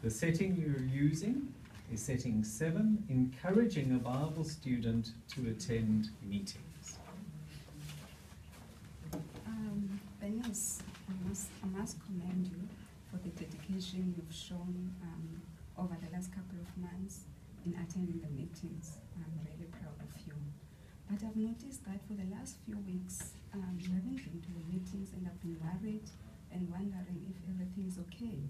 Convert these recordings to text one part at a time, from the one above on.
The setting you're using is setting 7, encouraging a Bible student to attend meetings. Benes, I must commend you for the dedication you've shown over the last couple of months in attending the meetings. I'm really proud of you. But I've noticed that for the last few weeks, you haven't been to the meetings, and I've been worried and wondering if everything's okay.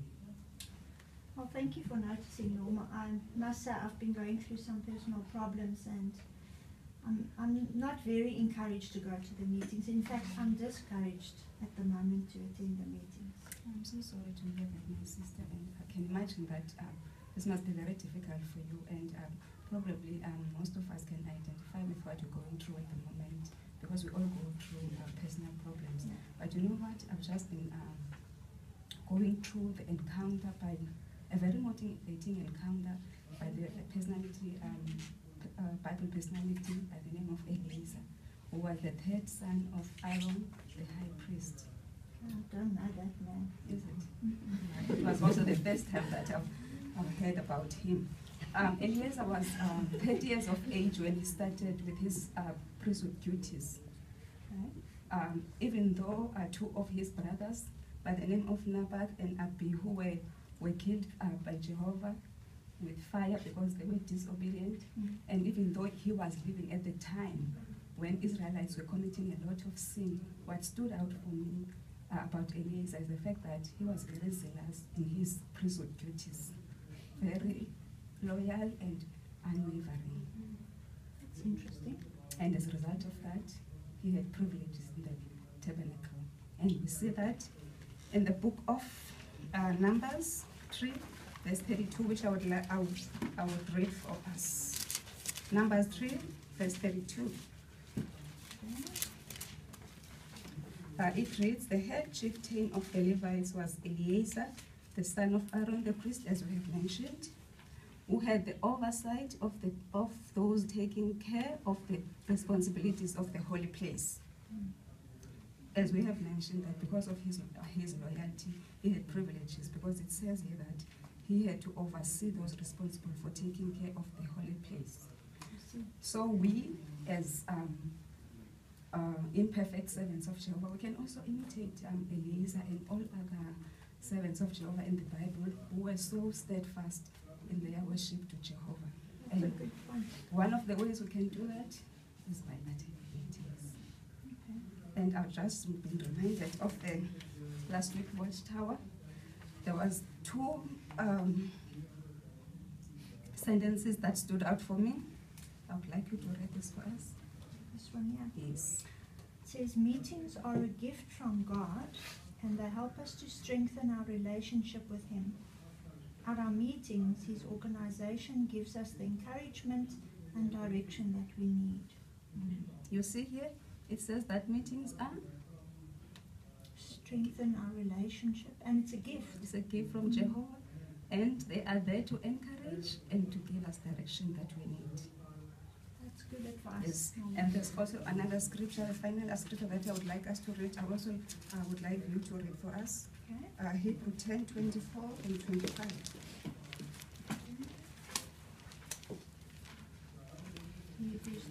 Well, thank you for noticing, Noma. I must say I've been going through some personal problems, and I'm not very encouraged to go to the meetings. In fact, I'm discouraged at the moment to attend the meetings. I'm so sorry to hear that, my sister, and I can imagine that this must be very difficult for you, and probably most of us can identify with what you're going through at the moment, because we all go through personal problems. Yeah. But you know what? I've just been going through the encounter by a very motivating encounter by the personality, Bible personality by the name of Eliezer, who was the 3rd son of Aaron, the high priest. I don't know that man. Is it? It was also the first time that I've heard about him. Eliezer was 30 years of age when he started with his priesthood duties. Right? Even though 2 of his brothers, by the name of Nabat and Abihu, were killed by Jehovah with fire because they were disobedient. And even though he was living at the time when Israelites were committing a lot of sin, what stood out for me about Eliezer is the fact that he was very zealous in his priesthood duties, very loyal and unwavering. That's interesting. And as a result of that, he had privileges in the tabernacle. And we see that in the book of Numbers 3, verse 32, which I would read for us. Numbers 3, verse 32. It reads, the head chieftain of the Levites was Eleazar, the son of Aaron the priest, as we have mentioned, who had the oversight of those taking care of the responsibilities of the holy place. As we have mentioned, that because of his loyalty, he had privileges, because it says here that he had to oversee those responsible for taking care of the holy place. So we, as imperfect servants of Jehovah, we can also imitate Eliezer and all other servants of Jehovah in the Bible who were so steadfast in their worship to Jehovah. That's And a good point. one of the ways we can do that is by attending meetings. Okay. And I've just been reminded of the last week Watchtower. There was 2 sentences that stood out for me. I would like you to read this for us. This one here. Yes. It says, meetings are a gift from God, and they help us to strengthen our relationship with Him. At our meetings, His organization gives us the encouragement and direction that we need. You see here, it says that meetings are, Strengthen our relationship, and it's a gift. it's a gift from Jehovah, and they are there to encourage and to give us direction that we need. That's good advice. Yes, and there's also another scripture, a final scripture that I would like us to read. I also would like you to read for us. Okay. Hebrew 10, 24 and 25. Hebrews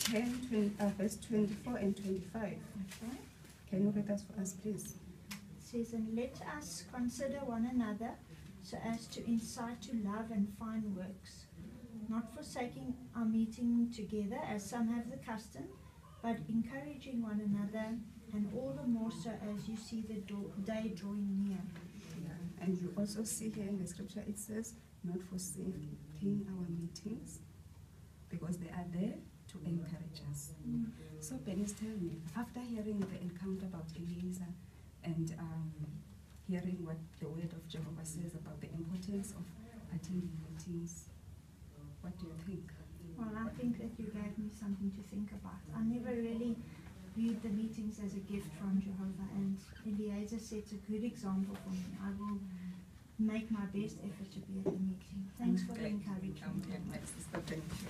10, verse 24 and 25. Okay. Can you read us for us, please? It says, and let us consider one another so as to incite to love and fine works, not forsaking our meeting together as some have the custom, but encouraging one another, and all the more so as you see the day drawing near. Yeah. And you also see here in the scripture it says, not forsaking our meetings, because they are there to encourage us. So Benis, tell me, after hearing the encounter about Eliezer and hearing what the word of Jehovah says about the importance of attending meetings, what do you think? Well, I think that you gave me something to think about. I never really viewed the meetings as a gift from Jehovah, and Eliezer sets a good example for me. I will make my best effort to be at the meeting. Thanks for the encouragement. My sister, thank you.